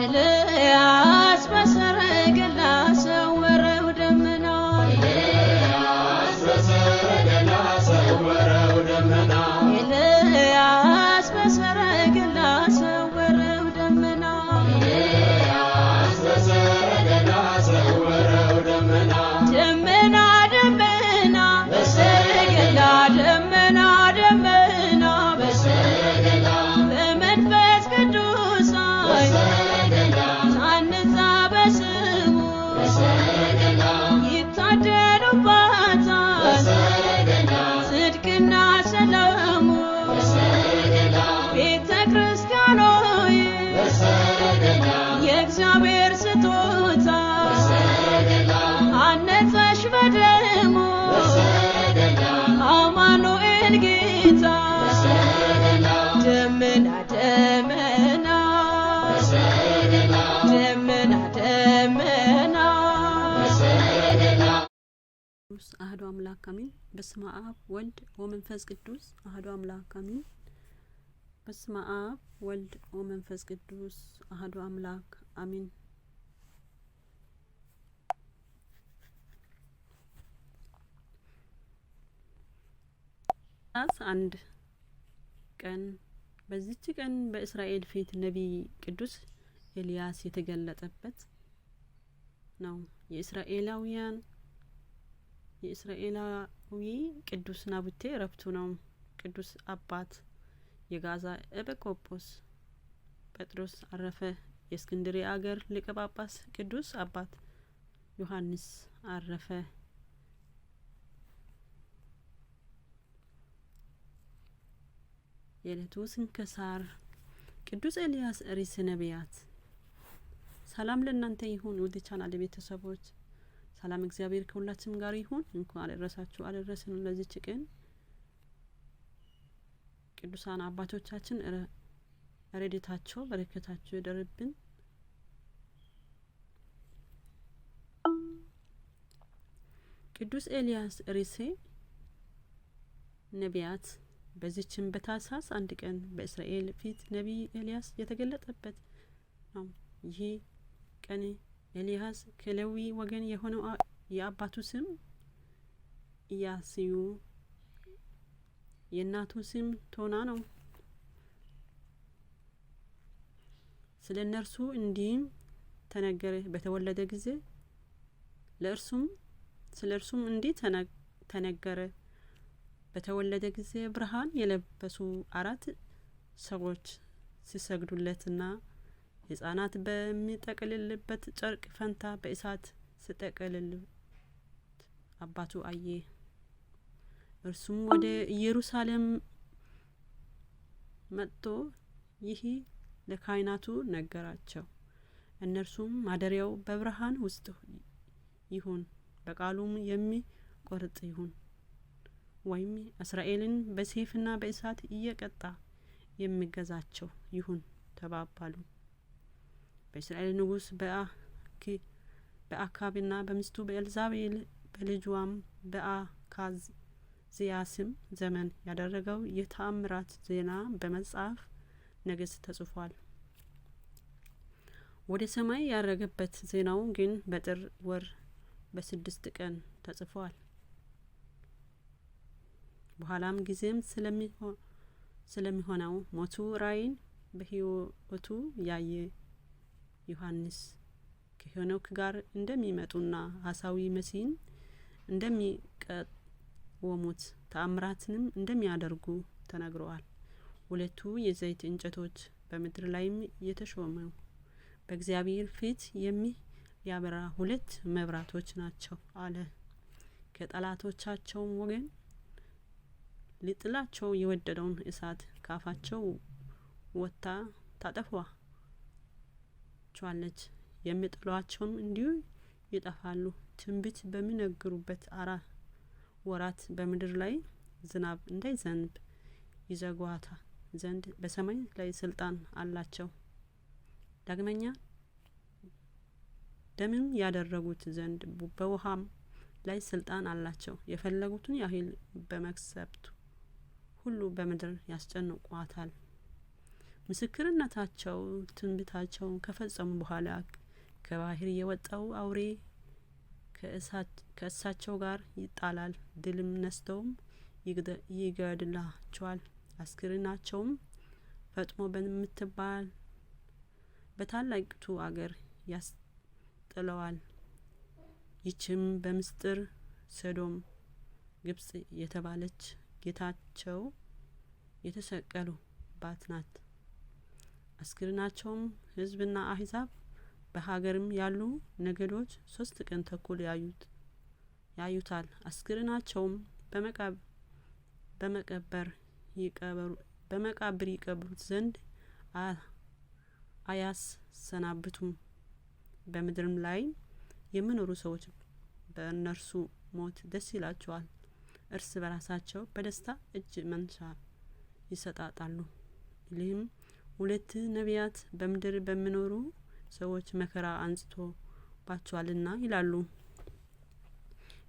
ኤልያስ በሰረገላ ሰወረው ደመና ኤልያስ በሰረገላ ሰወረው ደመና ኤልያስ በሰረገላ ሰወረው ደመና ኤልያስ በሰረገላ ሰወረው ደመና ደመና ደመና በሰረገላ ደመና ደመና በሰረገላ በመንፈስ ቅዱስ በሰረገላ ታንጻ በስሙ በሰረገላ ይታደሉባታል በሰረገላ ጽድቅና ሰላሙ በሰረገላ ቤተ ክርስቲያን ሆይ በሰረገላ የእግዚአብሔር ስጦታ በሰረገላ አነጸሽ በደሙ በሰረገላ አማኑኤል ጌታ በሰረገላ ደመና ደመና በሰረገላ ደመና ደመና በሰረገላ ቅዱስ አሐዱ አምላክ አሜን። በስመ አብ ወልድ ወመንፈስ ቅዱስ አሐዱ አምላክ አሜን። በስመ አብ ወልድ ወመንፈስ ቅዱስ አሐዱ አምላክ አሜን። አንድ ቀን በዚች ቀን በእስራኤል ፊት ነቢይ ቅዱስ ኤልያስ የተገለጠበት ነው። የእስራኤላዊ ቅዱስ ናቡቴ ረፍቱ ነው። ቅዱስ አባት የጋዛ ኤጲስቆጶስ ጴጥሮስ አረፈ። የእስክንድርያ አገር ሊቀ ጳጳስ ቅዱስ አባት ዮሐንስ አረፈ። የዕለቱ ስንክሳር ቅዱስ ኤልያስ ርዕሰ ነቢያት። ሰላም ለእናንተ ይሁን ውድ ቻናል ቤተሰቦች፣ ሰላም እግዚአብሔር ከሁላችንም ጋር ይሁን። እንኳን አደረሳችሁ አደረሰን ለዚች ቀን። ቅዱሳን አባቶቻችን ረድኤታቸው በረከታቸው ይደርብን። ቅዱስ ኤልያስ ርዕሰ ነቢያት። በዚህችም በታኅሳስ አንድ ቀን በእስራኤል ፊት ነቢይ ኤልያስ የተገለጠበት ነው። ይህ ቀን ኤልያስ ከሌዊ ወገን የሆነው የአባቱ ስም ኢያስዩ የእናቱ ስም ቶና ነው። ስለ እነርሱ እንዲህም ተነገረ። በተወለደ ጊዜ ስለ እርሱም እንዲህ ተነገረ። በተወለደ ጊዜ ብርሃን የለበሱ 4 ሰዎች ሲሰግዱለትና ሕፃናት በሚጠቀልልበት ጨርቅ ፈንታ በእሳት ሲጠቀልሉት አባቱ አየ። እርሱም ወደ ኢየሩሳሌም መጥቶ ይህ ለካህናቱ ነገራቸው። እነርሱም ማደሪያው በብርሃን ውስጥ ይሁን፣ በቃሉም የሚቆርጥ ይሁን፣ ወይም እስራኤልን በሰይፍና በእሳት እየቀጣ የሚገዛቸው ይሁን ተባባሉ። በእስራኤል ንጉሥ በአካብና በሚስቱ በኤልዛቤል በልጇም በአካዝያስም ዘመን ያደረገው የተአምራት ዜና በመጽሐፍ ነገሥት ተጽፏል። ወደ ሰማይ ያረገበት ዜናው ግን በጥር ወር በ6 ቀን ተጽፏል። በኋላም ጊዜም ስለሚሆነው ሞቱ ራእይን በሕይወቱ ያየ ዮሐንስ ከሄኖክ ጋር እንደሚመጡና ሐሳዊ መሲህን እንደሚቃወሙት ተአምራትንም እንደሚያደርጉ ተነግረዋል። 2 የዘይት እንጨቶች በምድር ላይም የተሾመው በእግዚአብሔር ፊት የሚያበራ 2 መብራቶች ናቸው አለ። ከጠላቶቻቸውም ወገን ሊጥላቸው የወደደውን እሳት ካፋቸው ወጥታ ታጠፋቸዋለች። የሚጥሏቸውም እንዲሁ ይጠፋሉ። ትንቢት በሚነግሩበት ወራት በምድር ላይ ዝናብ እንዳይዘንብ ይዘጓታ ዘንድ በሰማይ ላይ ስልጣን አላቸው። ዳግመኛ ደምም ያደረጉት ዘንድ በውሃም ላይ ስልጣን አላቸው። የፈለጉትን ያህል በመቅሰፍቱ ሁሉ በምድር ያስጨንቋታል። ምስክርነታቸው ትንቢታቸውን ከፈጸሙ በኋላ ከባህር የወጣው አውሬ ከእሳቸው ጋር ይጣላል፣ ድልም ነስተውም ይገድላቸዋል። አስክሬናቸውም ፈጥሞ በምትባል በታላቂቱ አገር ያስጥለዋል። ይችም በምስጢር ሰዶም ግብጽ የተባለች ጌታቸው የተሰቀሉባት ናት። አስክሬናቸውም ሕዝብና አሕዛብ በሀገርም ያሉ ነገዶች 3 ቀን ተኩል ያዩታል። አስክሬናቸውም በመቃብር ይቀብሩት ዘንድ አያሰናብቱም። በምድርም ላይ የሚኖሩ ሰዎች በእነርሱ ሞት ደስ ይላቸዋል። እርስ በራሳቸው በደስታ እጅ መንሻ ይሰጣጣሉ። ይህም 2 ነቢያት በምድር በሚኖሩ ሰዎች መከራ አንጽቶባቸዋልና ይላሉ።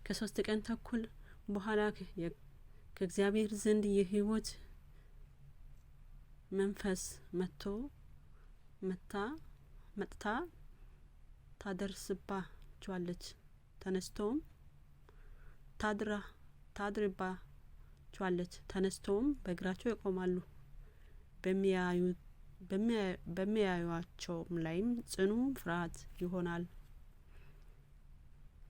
ከ3 ቀን ተኩል በኋላ ከእግዚአብሔር ዘንድ የሕይወት መንፈስ መጥታ ታደርስባቸዋለች። ተነስተውም ታድርባቸዋለች። ተነስተውም በእግራቸው ይቆማሉ። በሚያዩአቸውም ላይም ጽኑ ፍርሃት ይሆናል።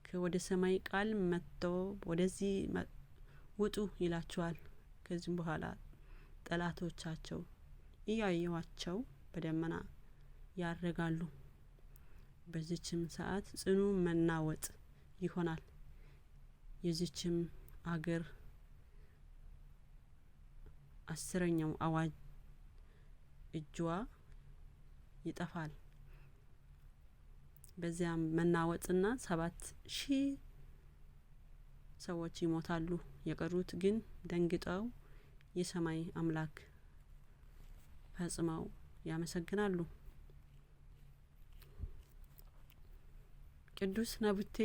ከወደ ሰማይ ቃል መጥቶ ወደዚህ ውጡ ይላቸዋል። ከዚህም በኋላ ጠላቶቻቸው እያዩዋቸው በደመና ያረጋሉ። በዚችም ሰዓት ጽኑ መናወጥ ይሆናል። የዚችም አገር 10ኛው አዋጅ እጅዋ ይጠፋል። በዚያም መናወጥና 7,000 ሰዎች ይሞታሉ። የቀሩት ግን ደንግጠው የሰማይ አምላክ ፈጽመው ያመሰግናሉ። ቅዱስ ናቡቴ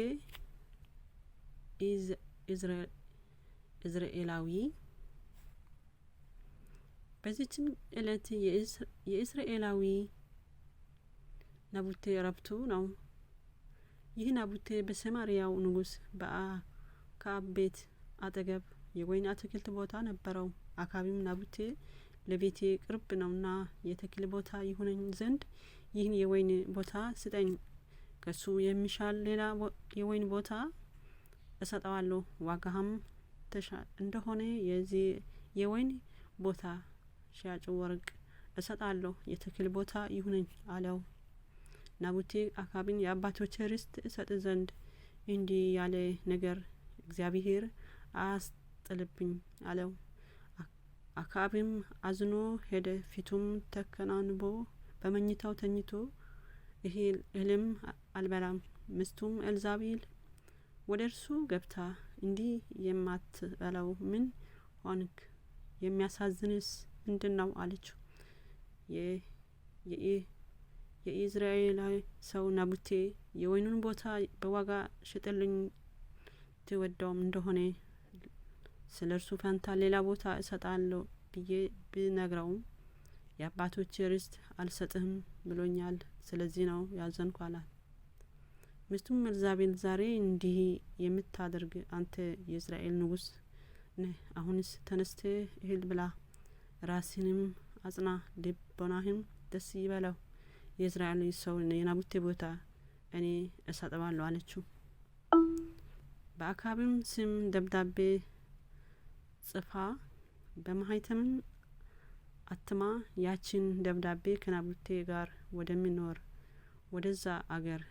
ኢዝራኤላዊ። በዚህችም ዕለት የእስራኤላዊ ናቡቴ ረብቱ ነው። ይህ ናቡቴ በሰማሪያው ንጉስ በአካብ ቤት አጠገብ የወይን አትክልት ቦታ ነበረው። አካብም ናቡቴ ለቤቴ ቅርብ ነውና የተክል ቦታ ይሁነኝ ዘንድ ይህን የወይን ቦታ ስጠኝ፣ ከሱ የሚሻል ሌላ የወይን ቦታ እሰጠዋለሁ፣ ዋጋህም እንደሆነ የዚህ የወይን ቦታ ሻጭ ወርቅ እሰጣለሁ፣ የተክል ቦታ ይሁነኝ አለው። ናቡቴ አካብን የአባቶች ርስት እሰጥ ዘንድ እንዲህ ያለ ነገር እግዚአብሔር አያስጥልብኝ አለው። አካብም አዝኖ ሄደ። ፊቱም ተከናንቦ በመኝታው ተኝቶ እህልም አልበላም። ሚስቱም ኤልዛቤል ወደ እርሱ ገብታ እንዲህ የማትበላው ምን ሆንክ? የሚያሳዝንስ ምንድነው? አለችው። የኢዝራኤላዊ ሰው ናቡቴ የወይኑን ቦታ በዋጋ ሽጥልኝ፣ ትወደውም እንደሆነ ስለ እርሱ ፈንታ ሌላ ቦታ እሰጣለሁ ብዬ ብነግረውም የአባቶች ርስት አልሰጥህም ብሎኛል። ስለዚህ ነው ያዘንኩ አላት። ሚስቱም ኤልዛቤል ዛሬ እንዲህ የምታደርግ አንተ የእስራኤል ንጉስ ነህ። አሁንስ ተነስተህ እህል ብላ፣ ራስህንም አጽና፣ ልቦናህም ደስ ይበለው። የእስራኤል ሰው የናቡቴ ቦታ እኔ እሰጠዋለሁ አለችው። በአካብም ስም ደብዳቤ ጽፋ በማህተምም አትማ ያችን ደብዳቤ ከናቡቴ ጋር ወደሚኖር ወደዛ አገር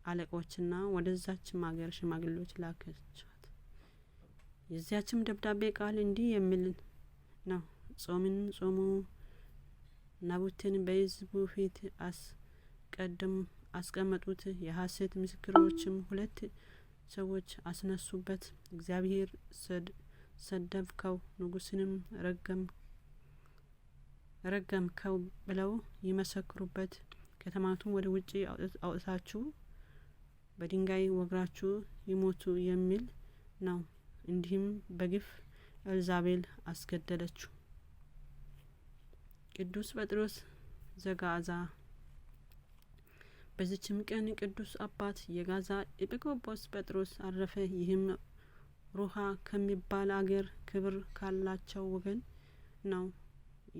አለቆችና ወደዛችም አገር ሽማግሌዎች ላከቻት። የዚያችም ደብዳቤ ቃል እንዲህ የሚል ነው። ጾምን ጾሙ፣ ናቡቴን በሕዝቡ ፊት አስቀመጡት። የሐሰት ምስክሮችም 2 ሰዎች አስነሱበት። እግዚአብሔር ሰደብከው፣ ንጉስንም ረገምከው ብለው ይመሰክሩበት። ከተማቱም ወደ ውጪ አውጥታችሁ በድንጋይ ወግራችሁ ይሞቱ የሚል ነው። እንዲህም በግፍ ኤልዛቤል አስገደለችው። ቅዱስ ጴጥሮስ ዘጋዛ። በዚችም ቀን ቅዱስ አባት የጋዛ ኤጲስቆጶስ ጴጥሮስ አረፈ። ይህም ሩሃ ከሚባል አገር ክብር ካላቸው ወገን ነው።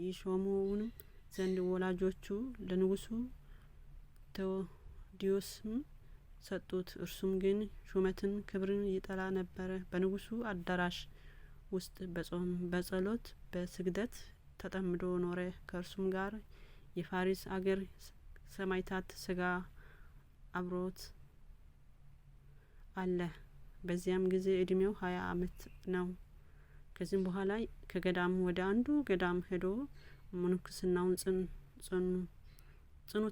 ይሾመውንም ዘንድ ወላጆቹ ለንጉሱ ቴዎዶስም ሰጡት። እርሱም ግን ሹመትን ክብርን ይጠላ ነበረ። በንጉሱ አዳራሽ ውስጥ በጾም በጸሎት በስግደት ተጠምዶ ኖረ። ከእርሱም ጋር የፋሪስ አገር ሰማዕታት ስጋ አብሮት አለ። በዚያም ጊዜ እድሜው 20 ዓመት ነው። ከዚህም በኋላ ከገዳም ወደ አንዱ ገዳም ሄዶ ምንኩስናውን ጽኑ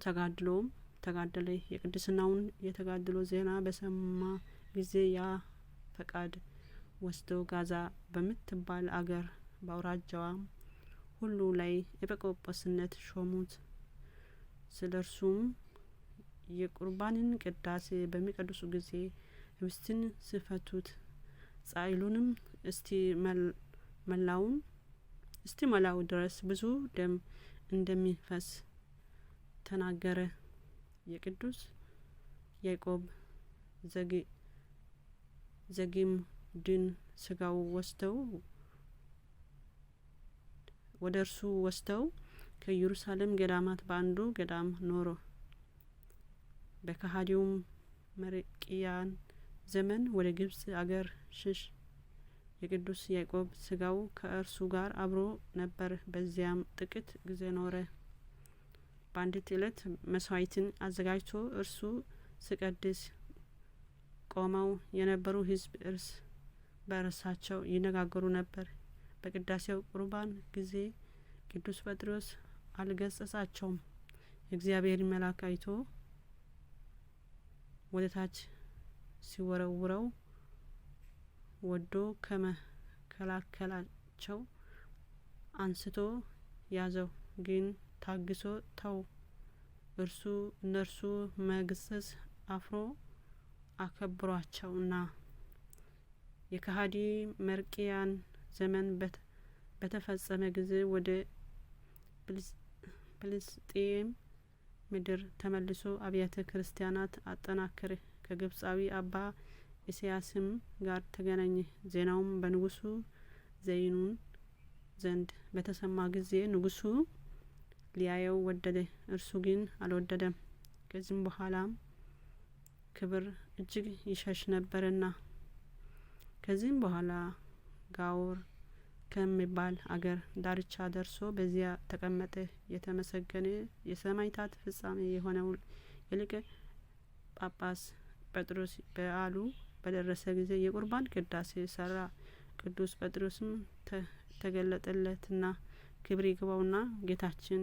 ተጋደለ። የቅድስናውን የተጋድሎ ዜና በሰማ ጊዜ ያ ፈቃድ ወስደው ጋዛ በምትባል አገር በአውራጃዋም ሁሉ ላይ ኤጲስቆጶስነት ሾሙት። ስለ እርሱም የቁርባንን ቅዳሴ በሚቀድሱ ጊዜ ህብስትን ሲፈቱት ጻዕሉንም እስቲ መላው ድረስ ብዙ ደም እንደሚፈስ ተናገረ። የቅዱስ ያዕቆብ ዘጊምድን ስጋው ወደ እርሱ ወስደው ከኢየሩሳሌም ገዳማት በአንዱ ገዳም ኖሮ። በከሃዲውም መርቅያን ዘመን ወደ ግብጽ አገር ሽሽ። የቅዱስ ያዕቆብ ስጋው ከእርሱ ጋር አብሮ ነበር። በዚያም ጥቂት ጊዜ ኖረ። በአንዲት ዕለት መስዋዕትን አዘጋጅቶ እርሱ ሲቀድስ ቆመው የነበሩ ሕዝብ እርስ በርሳቸው ይነጋገሩ ነበር። በቅዳሴው ቁርባን ጊዜ ቅዱስ ጴጥሮስ አልገሰጻቸውም። የእግዚአብሔር መልአክ አይቶ ወደ ታች ሲወረውረው ወዶ ከመከላከላቸው አንስቶ ያዘው። ግን ታግሶ ተው። እነርሱ መግሰጽ አፍሮ አከብሯቸውና። የከሃዲ መርቅያን ዘመን በተፈጸመ ጊዜ ወደ ፍልስጤም ምድር ተመልሶ አብያተ ክርስቲያናት አጠናከረ። ከግብጻዊ አባ ኢሳያስም ጋር ተገናኘ። ዜናውም በንጉሱ ዘይኑን ዘንድ በተሰማ ጊዜ ንጉሱ ሊያየው ወደደ። እርሱ ግን አልወደደም። ከዚህም በኋላም ክብር እጅግ ይሸሽ ነበርና። ከዚህም በኋላ ጋውር ከሚባል አገር ዳርቻ ደርሶ በዚያ ተቀመጠ። የተመሰገነ የሰማዕታት ፍጻሜ የሆነው የሊቀ ጳጳስ ጴጥሮስ በዓሉ በደረሰ ጊዜ የቁርባን ቅዳሴ ሰራ። ቅዱስ ጴጥሮስም ተገለጠለትና ክብር ይግባውና ጌታችን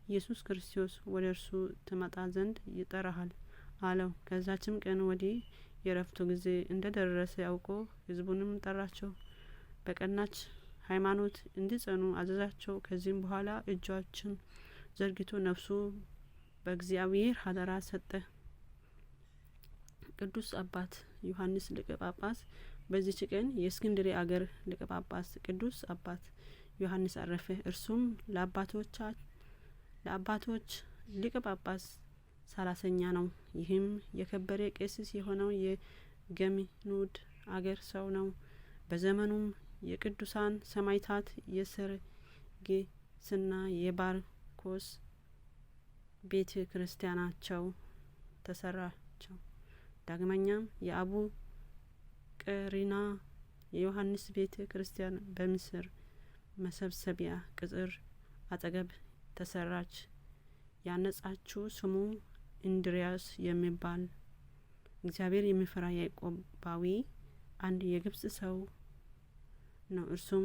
ኢየሱስ ክርስቶስ ወደ እርሱ ትመጣ ዘንድ ይጠራሃል አለው። ከዛችም ቀን ወዲህ የእረፍቱ ጊዜ እንደ ደረሰ አውቆ ሕዝቡንም ጠራቸው። በቀናች ሃይማኖት እንዲጸኑ አዘዛቸው። ከዚህም በኋላ እጆችን ዘርግቶ ነፍሱ በእግዚአብሔር አደራ ሰጠ። ቅዱስ አባት ዮሐንስ ሊቀ ጳጳስ። በዚች ቀን የእስክንድርያ አገር ሊቀ ጳጳስ ቅዱስ አባት ዮሐንስ አረፈ። እርሱም ለአባቶች ሊቀ ጳጳስ 30ኛ ነው። ይህም የከበረ ቄስ የሆነው የገሚኑድ አገር ሰው ነው። በዘመኑም የቅዱሳን ሰማዕታት የሰርጌስና የባርኮስ ቤተ ክርስቲያናቸው ተሰራቸው። ዳግመኛም የአቡ ቀሪና የዮሐንስ ቤተ ክርስቲያን በምስር መሰብሰቢያ ቅጽር አጠገብ ተሰራች። ያነጻችው ስሙ እንድሪያስ የሚባል እግዚአብሔር የሚፈራ ያዕቆባዊ አንድ የግብጽ ሰው ነው። እርሱም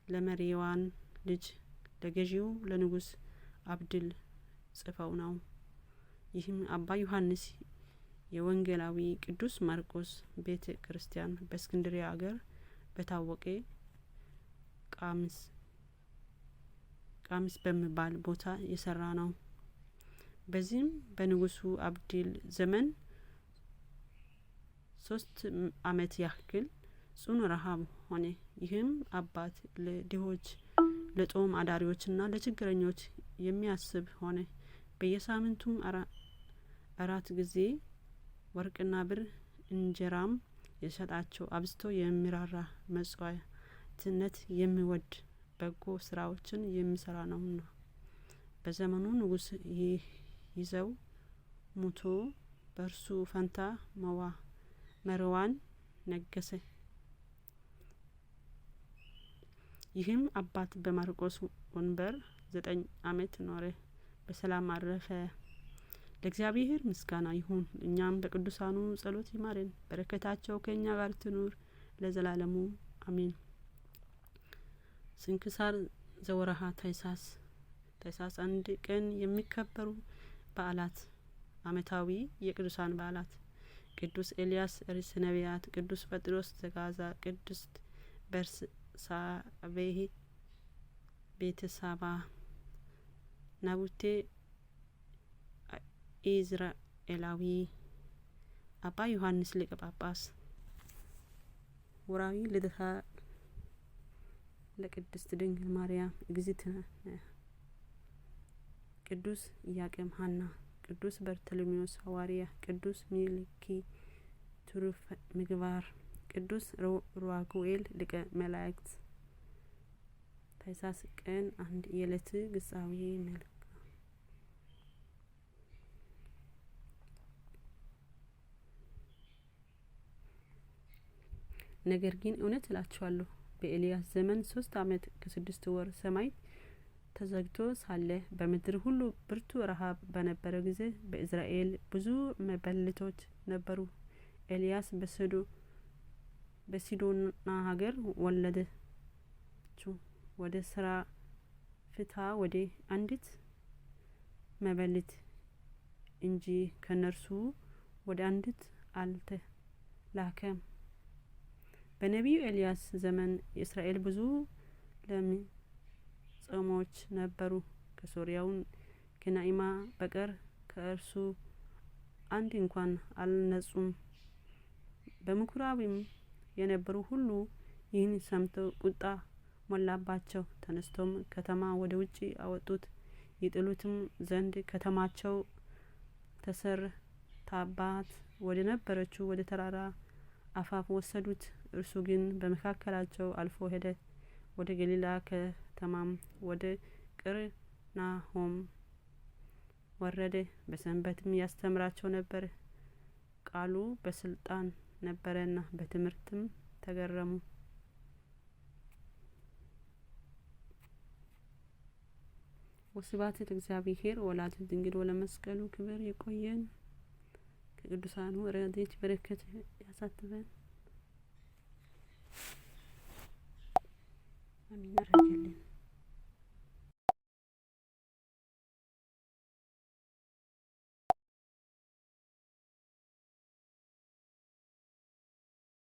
ለመሪዋን ልጅ ለገዢው ለንጉስ አብድል ጽፈው ነው። ይህም አባ ዮሐንስ የወንጌላዊ ቅዱስ ማርቆስ ቤተ ክርስቲያን በእስክንድርያ አገር በታወቀ ቃሚስ በሚባል ቦታ የሰራ ነው። በዚህም በንጉሱ አብዲል ዘመን 3 ዓመት ያክል ጽኑ ረሃብ ሆነ። ይህም አባት ለድሆች ለጦም አዳሪዎችና ለችግረኞች የሚያስብ ሆነ። በየሳምንቱም 4 ጊዜ ወርቅና ብር እንጀራም የሰጣቸው አብዝቶ የሚራራ መጽዋዕትነት የሚወድ በጎ ስራዎችን የሚሰራ ነውና። በዘመኑ ንጉስ ይዘው ሙቶ በእርሱ ፈንታ መርዋን ነገሰ። ይህም አባት በማርቆስ ወንበር 9 አመት ኖረ፣ በሰላም አረፈ። ለእግዚአብሔር ምስጋና ይሁን። እኛም በቅዱሳኑ ጸሎት ይማረን፣ በረከታቸው ከእኛ ጋር ትኑር ለዘላለሙ አሜን። ስንክሳር ዘወርኀ ታኅሳስ 1 ቀን የሚከበሩ በዓላት። አመታዊ የቅዱሳን በዓላት፦ ቅዱስ ኤልያስ ርዕሰ ነቢያት፣ ቅዱስ ጴጥሮስ ዘጋዛ፣ ቅድስት ቤርሳቤህ ቤተሳባ፣ ናቡቴ ኢዝራኤላዊ፣ አባ ዮሐንስ ሊቀ ጳጳስ። ወርኃዊ ልደታ ለቅድስት ድንግል ማርያም እግዝእትነ፣ ቅዱስ ኢያቄም ሐና፣ ቅዱስ በርተሎሜዎስ ሐዋርያ፣ ቅዱስ ሚልኪ ትሩፈ ምግባር፣ ቅዱስ ሩዋጉኤል ሊቀ መላእክት። ታኅሳስ ቀን 1 የዕለት ግሳዊ መልክ። ነገር ግን እውነት እላችኋለሁ በኤልያስ ዘመን 3 አመት ከ6 ወር ሰማይ ተዘግቶ ሳለ በምድር ሁሉ ብርቱ ረሃብ በነበረ ጊዜ በእስራኤል ብዙ መበለቶች ነበሩ። ኤልያስ በሲዶና ሀገር ወለደችው ወደ ሥራፍታ ወደ አንዲት መበለት እንጂ ከነርሱ ወደ አንዲት አልተላከም። በነቢዩ ኤልያስ ዘመን የእስራኤል ብዙ ለምጻሞች ነበሩ። ከሶርያው ከናዕማ በቀር ከእርሱ አንድ እንኳን አልነጹም። በምኩራብም የነበሩ ሁሉ ይህን ሰምተው ቁጣ ሞላባቸው። ተነስቶም ከተማ ወደ ውጭ አወጡት። ይጥሉትም ዘንድ ከተማቸው ተሰርታባት ወደ ነበረችው ወደ ተራራ አፋፍ ወሰዱት። እርሱ ግን በመካከላቸው አልፎ ሄደ። ወደ ገሊላ ከተማም ወደ ቅርናሆም ወረደ። በሰንበትም ያስተምራቸው ነበር። ቃሉ በስልጣን ነበረና በትምህርትም ተገረሙ። ወስብሐት ለእግዚአብሔር ወለወላዲቱ ድንግል ወለመስቀሉ ክብር። ይቆየን። ከቅዱሳኑ ረድኤት በረከት ያሳትፈን። አሜን።